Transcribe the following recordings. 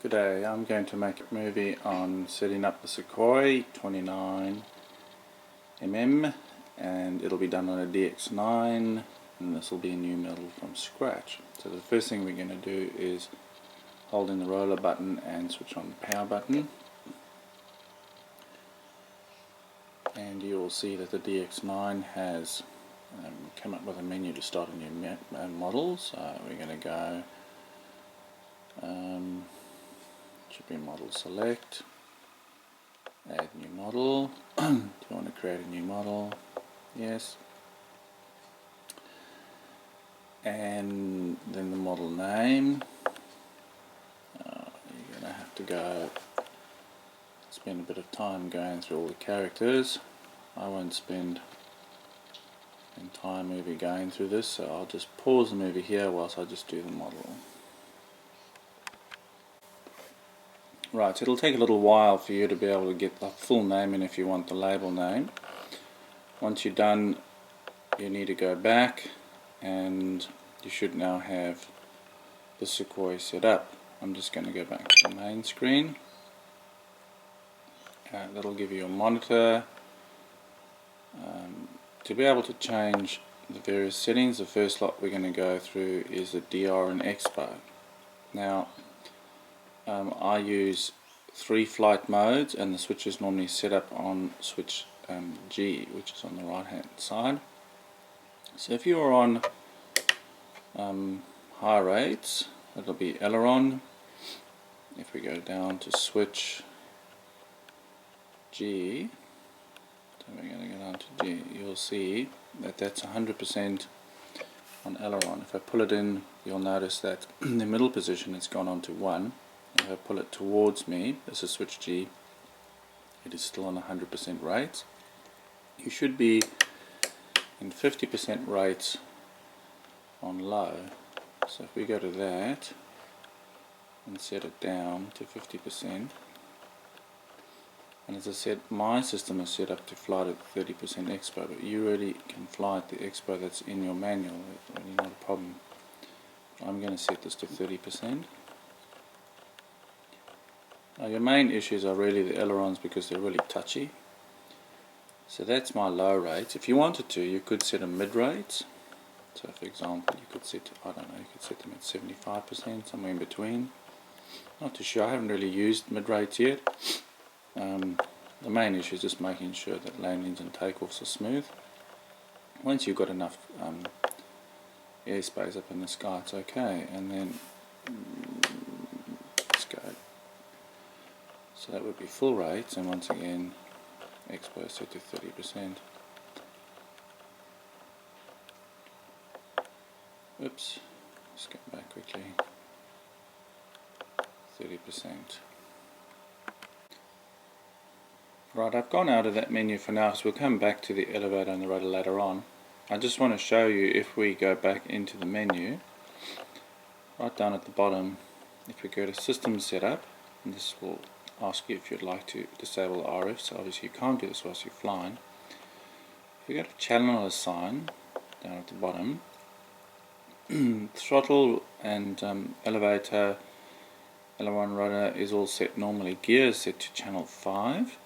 Today I'm going to make a movie on setting up the Sukhoi 29mm, and it'll be done on a DX9, and this will be a new model from scratch. So the first thing we're going to do is hold in the roller button and switch on the power button, and you will see that the DX9 has come up with a menu to start a new model. So we're going to go should be model select, add new model. Do you want to create a new model? Yes. And then the model name. You're going to have to go spend a bit of time going through all the characters. I won't spend the entire movie going through this, so I'll just pause the movie here whilst I just do the model. Right, so it'll take a little while for you to be able to get the full name in if you want the label name. Once you're done, you need to go back, and you should now have the Sukhoi set up. I'm just going to go back to the main screen. That'll give you a monitor. To be able to change the various settings, the first lot we're going to go through is the DR and expo. Now, I use 3 flight modes, and the switch is normally set up on switch G, which is on the right hand side. So if you are on high rates, it'll be aileron. If we go down to switch G, so we're going to go down to G, you'll see that that's 100% on aileron. If I pull it in, you'll notice that in the middle position it's gone on to 1. If I pull it towards me, this is switch G, it is still on 100% rates. You should be in 50% rates on low. So if we go to that and set it down to 50%, and as I said, my system is set up to fly at 30% expo, but you really can fly at the expo that's in your manual. It's really not a problem. I'm going to set this to 30%. Now your main issues are really the ailerons, because they're really touchy. So that's my low rates. If you wanted to, you could set a mid rates. So for example, you could set, I don't know, you could set them at 75%, somewhere in between. Not too sure, I haven't really used mid rates yet. The main issue is just making sure that landings and takeoffs are smooth. Once you've got enough airspace up in the sky, it's okay. And then let's go. So that would be full rates, and once again, expo set to 30%. Oops, let's get back quickly. 30%. Right, I've gone out of that menu for now, so we'll come back to the elevator and the rudder later on. I just want to show you, if we go back into the menu, right down at the bottom, if we go to System Setup, and this will ask you if you'd like to disable RF, so obviously you can't do this whilst you're flying. If you go to Channel Assign, down at the bottom, throttle and elevator, aileron, rudder is all set normally. Gear is set to channel 5,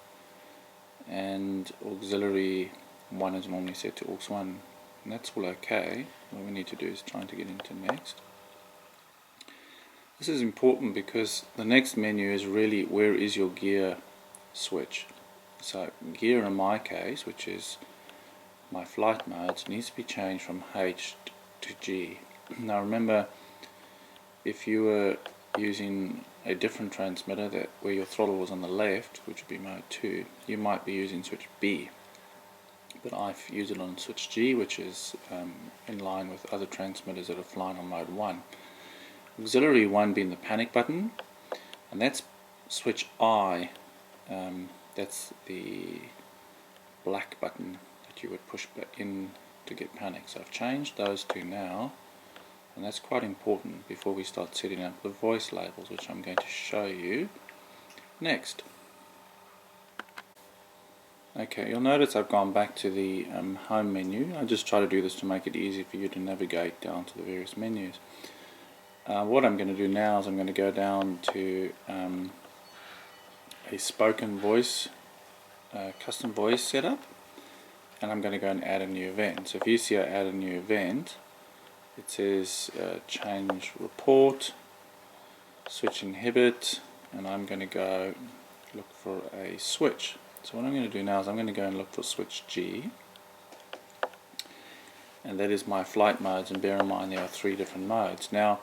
and auxiliary 1 is normally set to aux 1, and that's all okay. What we need to do is try to get into next. This is important because the next menu is really where is your gear switch. So gear in my case, which is my flight modes, needs to be changed from H to G. Now remember, if you were using a different transmitter that where your throttle was on the left, which would be mode 2, you might be using switch B, but I've used it on switch G, which is in line with other transmitters that are flying on mode 1. Auxiliary 1 being the panic button, and that's switch I, that's the black button that you would push back in to get panic. So I've changed those two now, and that's quite important before we start setting up the voice labels, which I'm going to show you next. Okay, you'll notice I've gone back to the home menu. I just try to do this to make it easy for you to navigate down to the various menus. What I'm going to do now is I'm going to go down to a spoken voice, custom voice setup, and I'm going to go and add a new event. So if you see I add a new event, it says change report, switch inhibit, and I'm going to go look for a switch. So what I'm going to do now is I'm going to go and look for switch G, and that is my flight modes, and bear in mind there are 3 different modes. Now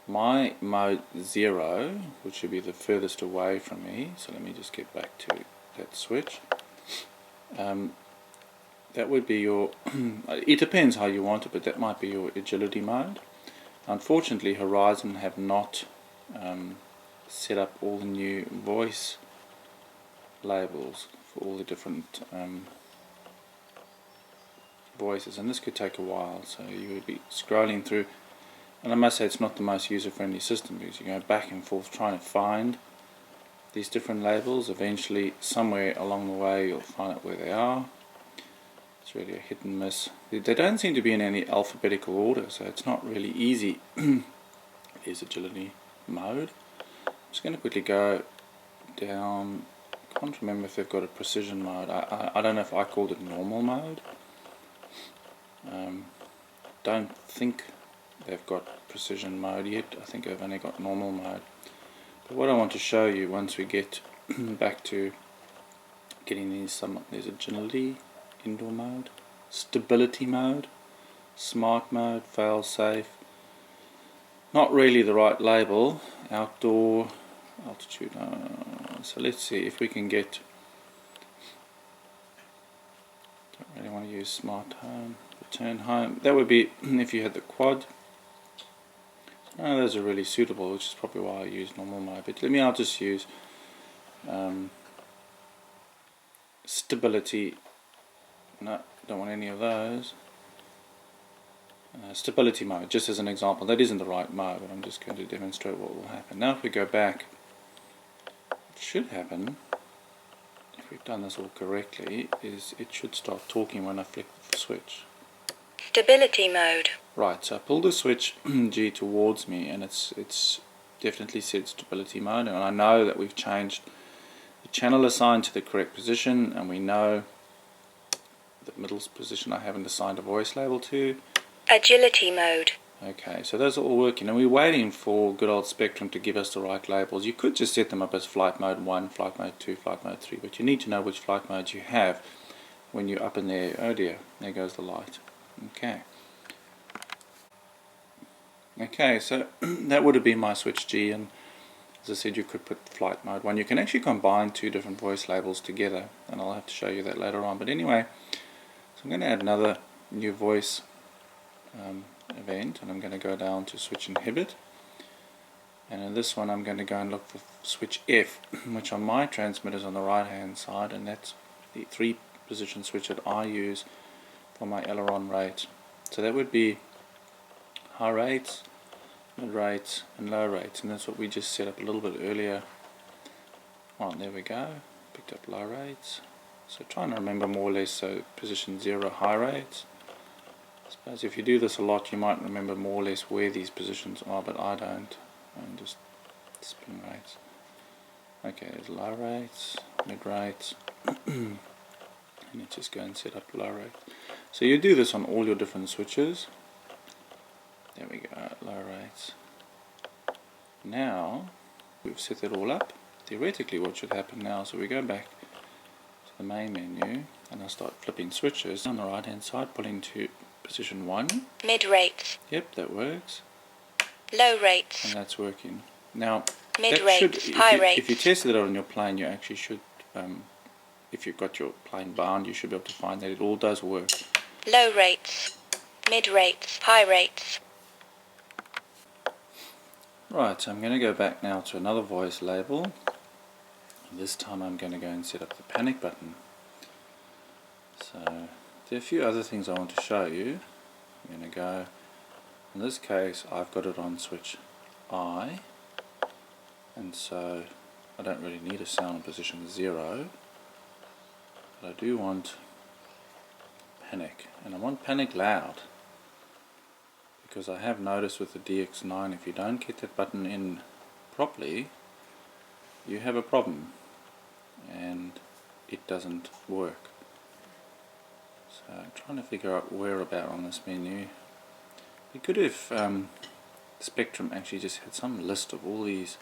my mode 0, which should be the furthest away from me, so let me just get back to that switch, that would be your it depends how you want it, but that might be your agility mode. Unfortunately Horizon have not set up all the new voice labels for all the different voices, and this could take a while, so you would be scrolling through, and I must say it's not the most user-friendly system, because you go back and forth trying to find these different labels. Eventually somewhere along the way you'll find out where they are. It's really a hit and miss. They don't seem to be in any alphabetical order, so it's not really easy. Here's agility mode. I'm just going to quickly go down. I can't remember if they've got a precision mode. I don't know if I called it normal mode. Don't think they've got precision mode yet. I think I've only got normal mode. But what I want to show you once we get back to getting there's agility, indoor mode, stability mode, smart mode, fail safe. Not really the right label. Outdoor, altitude. So let's see if we can get. Don't really want to use smart home. Return home. That would be if you had the quad. None of those are really suitable, which is probably why I use normal mode. But I'll just use stability. No, don't want any of those. Stability mode, just as an example. That isn't the right mode, but I'm just going to demonstrate what will happen. Now if we go back, what should happen, if we've done this all correctly, is it should start talking when I flick the switch. Stability mode. Right, so I pull the switch G towards me, and it's definitely said stability mode, and I know that we've changed the channel assigned to the correct position, and we know the middle position I haven't assigned a voice label to. Agility mode. Okay, so those are all working, and we're waiting for good old Spektrum to give us the right labels. You could just set them up as flight mode 1, flight mode 2, flight mode 3, but you need to know which flight modes you have when you're up in there. Oh dear, there goes the light. Okay, so that would have been my switch G, and as I said, you could put flight mode 1. You can actually combine 2 different voice labels together, and I'll have to show you that later on. But anyway, so I'm going to add another new voice event, and I'm going to go down to switch inhibit, and in this one I'm going to go and look for switch F, which on my transmitter is on the right hand side, and that's the 3 position switch that I use for my aileron rate. So that would be high rates, mid rates and low rates, and that's what we just set up a little bit earlier. There we go, picked up low rates. So trying to remember more or less, so position 0 high rates. I suppose if you do this a lot you might remember more or less where these positions are, but I don't. And just spin rates. Okay, there's low rates, mid rates, and you just go and set up low rates. So you do this on all your different switches. There we go, low rates. Now we've set that all up. Theoretically what should happen now, so we go back to the main menu and I start flipping switches on the right hand side, pulling to position 1. Mid rates. Yep, that works. Low rates. And that's working. Now, mid rates, high rates. If you tested it on your plane, you actually should, if you've got your plane bound, you should be able to find that it all does work. Low rates, mid rates, high rates. Right, so I'm going to go back now to another voice label. This time I'm going to go and set up the panic button. So there are a few other things I want to show you. I'm going to go, in this case I've got it on switch I, and so I don't really need a sound in position 0, but I do want panic, and I want panic loud, because I have noticed with the DX9, if you don't get that button in properly, you have a problem and it doesn't work. So I'm trying to figure out where about on this menu. It'd be good if Spektrum actually just had some list of all these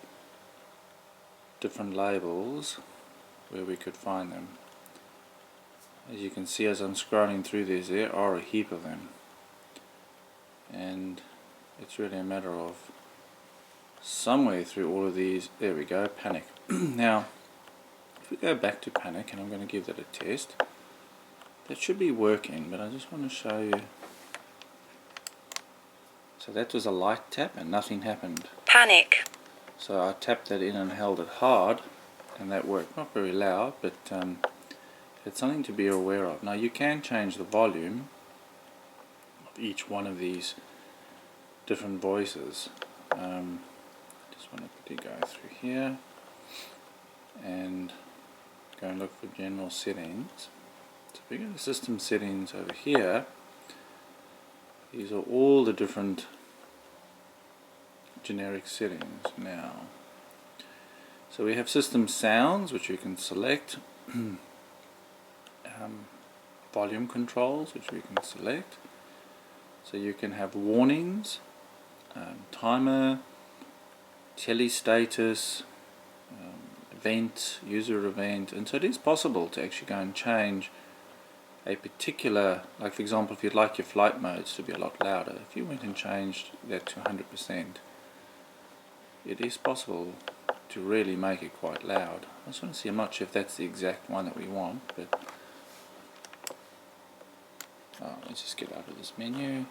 different labels where we could find them. As you can see, as I'm scrolling through these, there are a heap of them, and it's really a matter of somewhere through all of these. There we go, panic. Now if we go back to panic, and I'm going to give that a test, that should be working, but I just want to show you. So that was a light tap and nothing happened. Panic. So I tapped that in and held it hard, and that worked. Not very loud, but it's something to be aware of. Now you can change the volume of each one of these different voices. Just want to quickly go through here and go and look for general settings. So if we go to system settings over here, these are all the different generic settings now. So we have system sounds, which we can select, volume controls, which we can select. So you can have warnings, timer, tele status, event, user event, and so it is possible to actually go and change a particular, like for example, if you'd like your flight modes to be a lot louder, if you went and changed that to 100%, it is possible to really make it quite loud. I just want to see, I'm not sure if that's the exact one that we want, but let's just get out of this menu.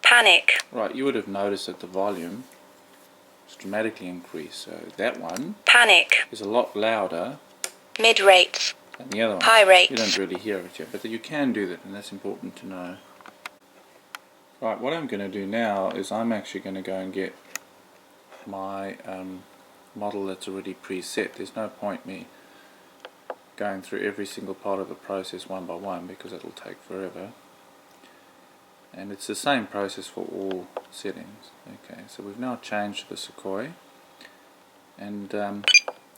Panic. Right, you would have noticed that the volume is dramatically increased, so that one Panic. is a lot louder Mid rates. than the other one. High rates. You don't really hear it yet, but you can do that, and that's important to know. Right, what I'm going to do now is I'm actually going to go and get my model that's already preset. There's no point me going through every single part of the process one by one, because it'll take forever. And it's the same process for all settings. Okay, so we've now changed to the Sukhoi, and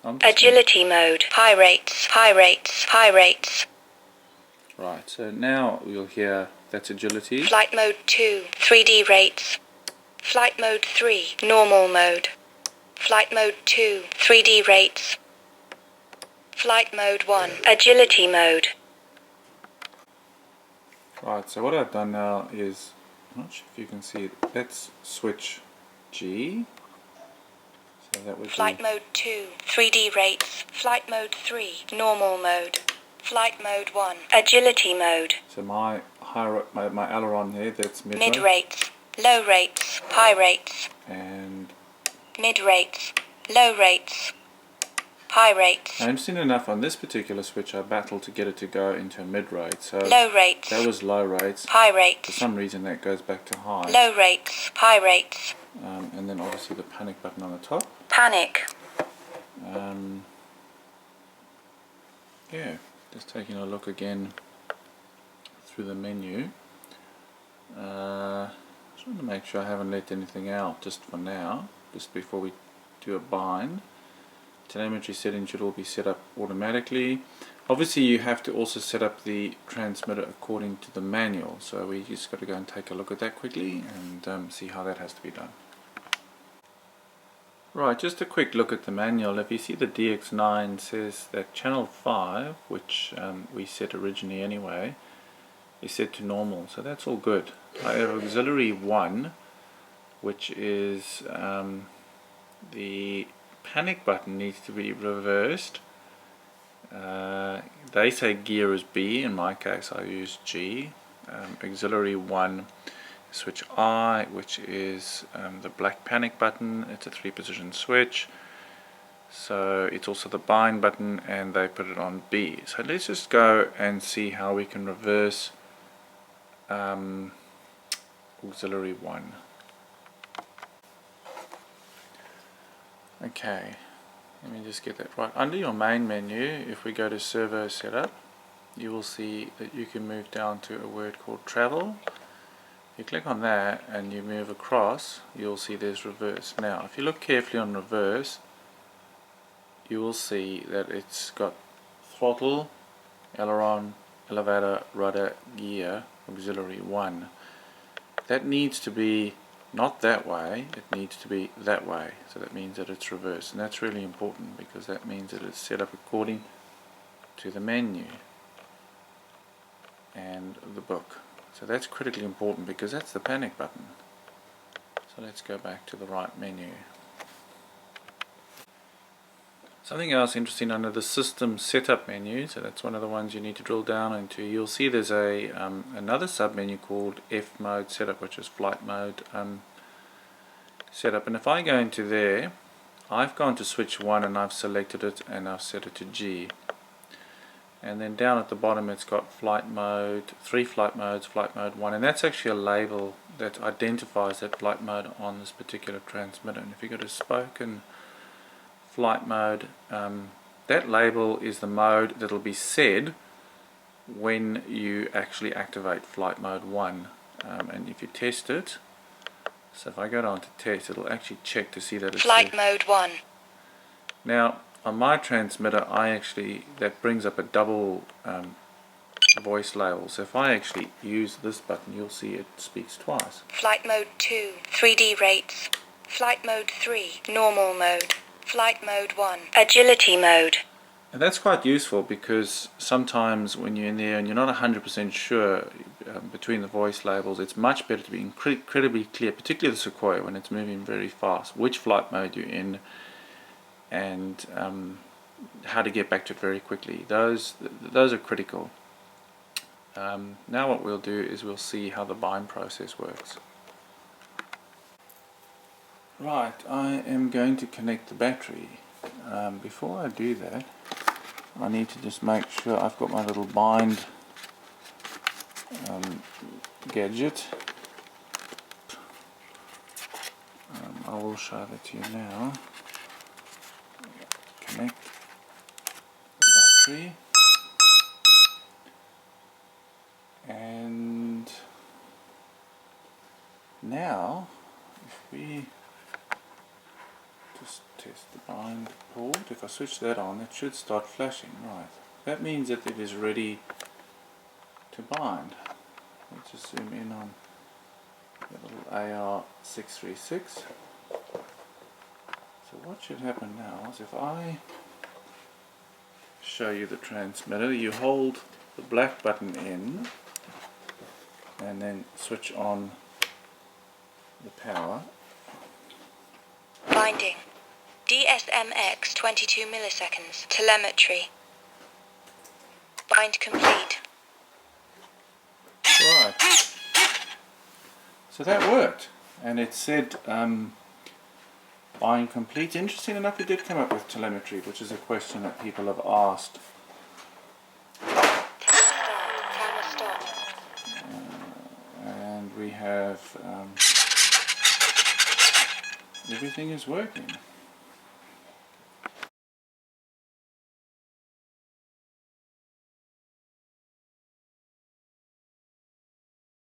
Agility mode. High rates. High rates. High rates. Right, so now you'll hear that's agility. Flight mode 2. 3D rates. Flight mode 3. Normal mode. Flight mode 2. 3D rates. Flight mode 1. Agility mode. Right, so what I've done now is, I'm not sure if you can see it, that's switch G. So that would Flight be mode 2. 3D rates. Flight mode 3. Normal mode. Flight mode 1. Agility mode. so my aileron there, that's mid Mid rates. Low rates. High rates. and Mid rates. Low rates. High rates. I'm interesting enough on this particular switch I battled to get it to go into a mid rate, so Low rates. that was low rates. High For rates. some reason that goes back to high. Low rates. High rates. And then obviously the panic button on the top. Panic. Yeah, just taking a look again through the menu. Just want to make sure I haven't let anything out just for now, just before we do a bind. Telemetry settings should all be set up automatically. Obviously you have to also set up the transmitter according to the manual, so we just got to go and take a look at that quickly and see how that has to be done. Right, just a quick look at the manual. If you see, the DX9 says that channel 5, which we set originally anyway, is set to normal, so that's all good. However, auxiliary 1, which is the panic button, needs to be reversed. They say gear is B, in my case I use G. Auxiliary 1, switch I, which is the black panic button. It's a 3-position switch, so it's also the bind button, and they put it on B. So let's just go and see how we can reverse auxiliary 1. Okay, let me just get that right. Under your main menu, if we go to Servo Setup, you will see that you can move down to a word called Travel, You click on that and you move across, you'll see there's reverse. Now if you look carefully on reverse, you will see that it's got throttle, aileron, elevator, rudder, gear, auxiliary 1. That needs to be not that way, it needs to be that way. So that means that it's reverse, and that's really important because that means that it's set up according to the menu and the book. So that's critically important because that's the panic button. So let's go back to the right menu. Something else interesting under the system setup menu, so that's one of the ones you need to drill down into. You'll see there's a another sub menu called F mode setup, which is flight mode setup. And if I go into there, I've gone to switch 1 and I've selected it and I've set it to G. And then down at the bottom it's got flight mode, 3 flight modes, flight mode 1, and that's actually a label that identifies that flight mode on this particular transmitter. And if you go to spoken flight mode, that label is the mode that will be said when you actually activate flight mode 1. And if you test it, so if I go down to test, it'll actually check to see that it's Flight mode 1. Now on my transmitter, that brings up a double voice label. So if I actually use this button, you'll see it speaks twice. Flight mode 2, 3D rates. Flight mode 3, normal mode. Flight mode 1, agility mode. And that's quite useful because sometimes when you're in there and you're not 100% sure between the voice labels, it's much better to be incredibly clear, particularly the Sukhoi when it's moving very fast, which flight mode you're in and how to get back to it very quickly. Those are critical. Now what we'll do is we'll see how the bind process works. Right, I am going to connect the battery. Before I do that, I need to just make sure I've got my little bind gadget. I will show that to you now. Connect the battery, and now if we just test the bind port, if I switch that on, it should start flashing. Right, that means that it is ready to bind. Let's just zoom in on the little AR636. So what should happen now is if I show you the transmitter, you hold the black button in and then switch on the power. Binding. DSMX 22 milliseconds. Telemetry. Bind complete. Right. So that worked. And it said bind complete. Interesting enough, it did come up with telemetry, which is a question that people have asked. Timer stop. And we have everything is working.